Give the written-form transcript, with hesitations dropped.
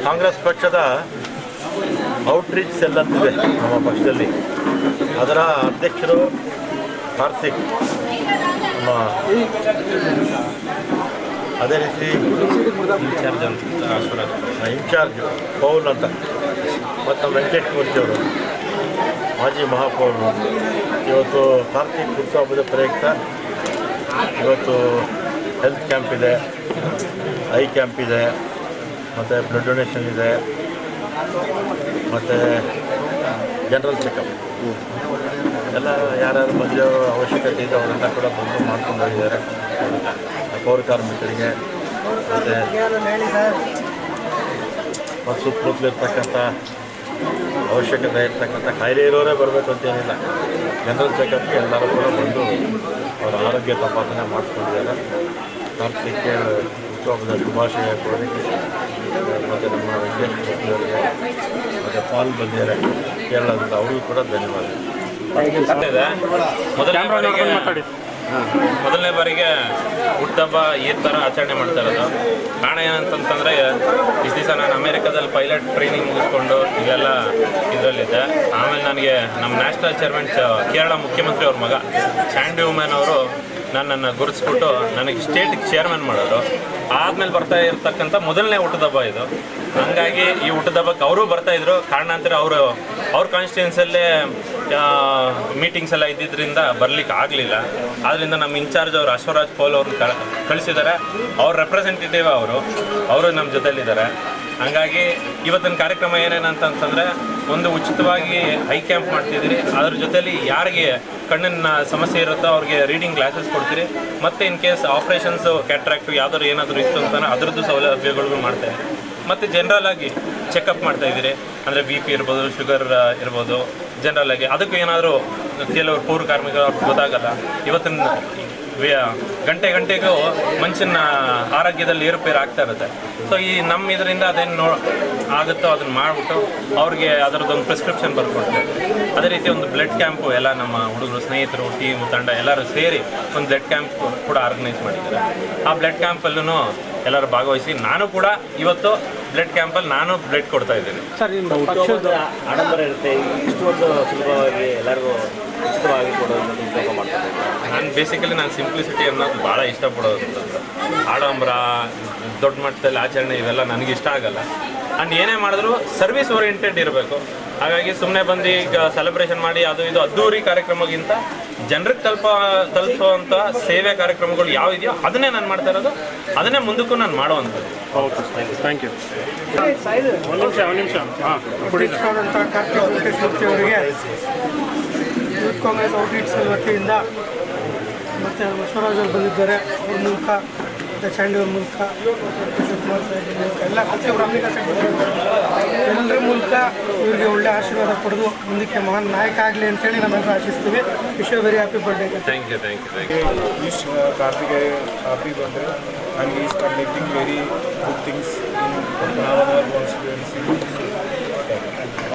ಕಾಂಗ್ರೆಸ್ ಪಕ್ಷದ outreach cell ಅಂತಿದೆ ನಮ್ಮ ಪಕ್ಷದಲ್ಲಿ. ಅದರ ಅಧ್ಯಕ್ಷರು ಕಾರ್ತಿಕ್, ನಮ್ಮ ಅದೇ ರೀತಿ ಇನ್ಚಾರ್ಜ್ ಪೌಲ್ ಅಂತ, ಮತ್ತು ನಮ್ಮ ವೆಂಕಟೇಶ್ ಮೂರ್ತಿ ಅವರು ಮಾಜಿ ಮಹಾಪೌರರು. ಇವತ್ತು ಕಾರ್ತಿಕ್ ಹುಟ್ಟುಹಬ್ಬದ ಪ್ರಯುಕ್ತ ಇವತ್ತು ಹೆಲ್ತ್ ಕ್ಯಾಂಪ್ ಇದೆ, ಐ ಕ್ಯಾಂಪ್ ಇದೆ, ಮತ್ತು ಬ್ಲಡ್ ಡೊನೇಷನ್ ಇದೆ, ಮತ್ತು ಜನರಲ್ ಚೆಕಪ್ ಎಲ್ಲ ಯಾರ್ಯಾರು ಮದುವೆ ಅವಶ್ಯಕತೆ ಇದೆ ಅವರೆಲ್ಲ ಕೂಡ ಬಂದು ಮಾಡ್ಕೊಂಡು ಹೋಗಿದ್ದಾರೆ. ಪೌರ ಕಾರ್ಮಿಕರಿಗೆ ಮತ್ತು ಸುತ್ತಮುತ್ತಲಿರ್ತಕ್ಕಂಥ ಅವಶ್ಯಕತೆ ಇರ್ತಕ್ಕಂಥ ಕಾಯಿಲೆ ಇರೋರೇ ಬರಬೇಕು ಅಂತೇನಿಲ್ಲ, ಜನರಲ್ ಚೆಕಪ್ಗೆ ಎಲ್ಲರೂ ಕೂಡ ಬಂದು ಅವರ ಆರೋಗ್ಯ ತಪಾಸಣೆ ಮಾಡಿಸ್ಕೊಂಡಿದ್ದಾರೆ. ಕಾರ್ತಿಕ್ಗೆ ಹುಟ್ಟುಹಬ್ಬದ ಶುಭಾಶಯ ಕೋರಿ ಮತ್ತು ನಮ್ಮ ವೆಂಕಟೇಶ್ ಮೂರ್ತಿಯವರಿಗೆ ಮತ್ತು ಪಾಲ್ ಬಂದಿದ್ದಾರೆ ಕೇರಳದಿಂದ, ಅವ್ರಿಗೂ ಕೂಡ ಧನ್ಯವಾದ. ಮೊದಲನೇ ಬಾರಿಗೆ ಹುಟ್ಟುಹಬ್ಬ ಈ ಥರ ಆಚರಣೆ ಮಾಡ್ತಾ ಇರೋದು. ಕಾರಣ ಏನಂತಂತಂದರೆ, ಇಷ್ಟು ದಿವಸ ನಾನು ಅಮೇರಿಕಾದಲ್ಲಿ ಪೈಲಟ್ ಟ್ರೈನಿಂಗ್ ಮುಗಿಸ್ಕೊಂಡು ಇವೆಲ್ಲ ಇದರಲ್ಲಿದ್ದೆ. ಆಮೇಲೆ ನನಗೆ ನಮ್ಮ ನ್ಯಾಷನಲ್ ಚೇರ್ಮನ್ ಕೇರಳ ಮುಖ್ಯಮಂತ್ರಿ ಅವ್ರ ಮಗ ಸ್ಯಾಂಡಿ ವುಮೆನ್ ಅವರು ನನ್ನನ್ನು ಗುರುತಿಸ್ಬಿಟ್ಟು ನನಗೆ ಸ್ಟೇಟಿಗೆ ಚೇರ್ಮನ್ ಮಾಡೋರು. ಆದಮೇಲೆ ಬರ್ತಾ ಇರ್ತಕ್ಕಂಥ ಮೊದಲನೇ ಹುಟ್ಟುಹಬ್ಬ ಇದು. ಹಾಗಾಗಿ ಈ ಹುಟ್ಟುಹಬ್ಬಕ್ಕೆ ಅವರು ಬರ್ತಾಯಿದ್ರು. ಕಾರಣಾಂತರ ಅವ್ರ ಕಾನ್ಸ್ಟಿಟ್ಯೂನ್ಸಲ್ಲೇ ಮೀಟಿಂಗ್ಸ್ ಎಲ್ಲ ಇದ್ದಿದ್ದರಿಂದ ಬರಲಿಕ್ಕೆ ಆಗಲಿಲ್ಲ. ಆದ್ದರಿಂದ ನಮ್ಮ ಇನ್ಚಾರ್ಜ್ ಅವರು ಅಶ್ವರಾಜ್ ಪೌಲ್ ಅವ್ರನ್ನ ಕಳಿಸಿದ್ದಾರೆ. ಅವ್ರ ರೆಪ್ರೆಸೆಂಟೇಟಿವ್ ಅವರು ನಮ್ಮ ಜೊತೆಲಿದ್ದಾರೆ. ಹಾಗಾಗಿ ಇವತ್ತಿನ ಕಾರ್ಯಕ್ರಮ ಏನೇನಂತಂದರೆ, ಒಂದು ಉಚಿತವಾಗಿ ಐ ಕ್ಯಾಂಪ್ ಮಾಡ್ತಿದ್ದೀರಿ, ಅದ್ರ ಜೊತೆಲಿ ಯಾರಿಗೆ ಕಣ್ಣಿನ ಸಮಸ್ಯೆ ಇರುತ್ತೋ ಅವ್ರಿಗೆ ರೀಡಿಂಗ್ ಗ್ಲಾಸಸ್ ಕೊಡ್ತೀರಿ, ಮತ್ತು ಇನ್ ಕೇಸ್ ಆಪ್ರೇಷನ್ಸು ಕ್ಯಾಟ್ರಾಕ್ಟು ಯಾವ್ದಾದ್ರು ಏನಾದರೂ ಇತ್ತು ಅಂತಾನೆ ಅದರದ್ದು ಸೌಲಭ್ಯಗಳು ಮಾಡ್ತಾರೆ. ಮತ್ತು ಜನರಲ್ ಆಗಿ ಚೆಕಪ್ ಮಾಡ್ತಾಯಿದ್ದೀರಿ, ಅಂದರೆ ಬಿ ಪಿ ಇರ್ಬೋದು, ಶುಗರ್ ಇರ್ಬೋದು, ಜನರಲ್ ಆಗಿ ಅದಕ್ಕೂ ಏನಾದರೂ ಕೆಲವರು ಪೌರ ಕಾರ್ಮಿಕರು ಅವ್ರಿಗೆ ಗೊತ್ತಾಗಲ್ಲ. ಇವತ್ತಿನ ಗಂಟೆಗೂ ಮನುಷ್ಯನ ಆರೋಗ್ಯದಲ್ಲಿ ಏರುಪೇರು ಆಗ್ತಾ ಇರುತ್ತೆ. ಸೊ ಈ ನಮ್ಮ ಇದರಿಂದ ಅದೇನು ಆಗುತ್ತೋ ಅದನ್ನು ಮಾಡಿಬಿಟ್ಟು ಅವ್ರಿಗೆ ಅದರದ್ದೊಂದು ಪ್ರಿಸ್ಕ್ರಿಪ್ಷನ್ ಬರ್ಕೊಡ್ತಾರೆ. ಅದೇ ರೀತಿ ಒಂದು ಬ್ಲಡ್ ಕ್ಯಾಂಪು ಎಲ್ಲ ನಮ್ಮ ಹುಡುಗರು, ಸ್ನೇಹಿತರು, ಟೀಮ್, ತಂಡ ಎಲ್ಲರೂ ಸೇರಿ ಒಂದು ಬ್ಲಡ್ ಕ್ಯಾಂಪ್ ಕೂಡ ಆರ್ಗನೈಸ್ ಮಾಡಿದ್ದಾರೆ. ಆ ಬ್ಲಡ್ ಕ್ಯಾಂಪಲ್ಲೂ ಎಲ್ಲರೂ ಭಾಗವಹಿಸಿ ನಾನು ಕೂಡ ಇವತ್ತು ಬ್ಲಡ್ ಕ್ಯಾಂಪಲ್ಲಿ ನಾನು ಬ್ಲಡ್ ಕೊಡ್ತಾ ಇದ್ದೀನಿ. ಸರ್, ನಿಮ್ಮ ಪಕ್ಷದ ಆಡಂಬರ ಇರುತ್ತೆ, ಇಷ್ಟೊಂದು ಸುಲಭವಾಗಿ ಎಲ್ಲರಿಗೂ ಇಷ್ಟವಾಗಿ ಕೊಡೋದು ಉಪಯೋಗ ಮಾಡ್ತಾರೆ. ನಾನು ಬೇಸಿಕಲಿ ಸಿಂಪ್ಲಿಸಿಟಿ ಅನ್ನೋದು ಭಾಳ ಇಷ್ಟಪಡೋದು. ಆಡಂಬರ, ದೊಡ್ಡ ಮಟ್ಟದಲ್ಲಿ ಆಚರಣೆ ಇವೆಲ್ಲ ನನಗೆ ಇಷ್ಟ ಆಗಲ್ಲ. ಆ್ಯಂಡ್ ಏನೇ ಮಾಡಿದ್ರು ಸರ್ವಿಸ್ ಓರಿಯೆಂಟೆಡ್ ಇರಬೇಕು. ಹಾಗಾಗಿ ಸುಮ್ಮನೆ ಬಂದು ಈಗ ಸೆಲೆಬ್ರೇಷನ್ ಮಾಡಿ ಅದು ಇದು ಅದ್ದೂರಿ ಕಾರ್ಯಕ್ರಮಕ್ಕಿಂತ ಜನರಿಗೆ ತಲುಪುವಂಥ ಸೇವೆ ಕಾರ್ಯಕ್ರಮಗಳು ಯಾವಿದೆಯೋ ಅದನ್ನೇ ನಾನು ಮಾಡ್ತಾ ಇರೋದು, ಅದನ್ನೇ ಮುಂದಕ್ಕೂ ನಾನು ಮಾಡುವಂಥದ್ದು. Okay, thank you. ಒಂದು ನಿಮಿಷ ಕಾರ್ತಿಕ್ ವೆಂಕಟೇಶ್ ಮೂರ್ತಿ ಅವರಿಗೆ ಯೂತ್ ಕಾಂಗ್ರೆಸ್ ಔಟ್ರೀಚ್ ವತಿಯಿಂದ ಮತ್ತು ಬಸವರಾಜ್ ಅವರು ಬಂದಿದ್ದಾರೆ. ಅವ್ರ ಮೂಲಕ ಮತ್ತು ಚಾಂಡಿ ಅವ್ರ ಮೂಲಕ, ಕುಮಾರ್ ಸಾಹೇಬ್ ಮೂಲಕ ಎಲ್ಲ ಪ್ರತಿಯೊಬ್ಬರ ಎಲ್ಲರ ಮೂಲಕ ಇವರಿಗೆ ಒಳ್ಳೆ ಆಶೀರ್ವಾದ ಪಡೆದು ಮುಂದಕ್ಕೆ ಮಹಾನ್ ನಾಯಕ ಆಗಲಿ ಅಂತೇಳಿ ನಾವೆಲ್ಲರೂ ಆಶಿಸ್ತೀವಿ. Wish you very happy birthday. Thank you. Wish Karthikeya happy birthday, and he is conducting very good things in our constituency.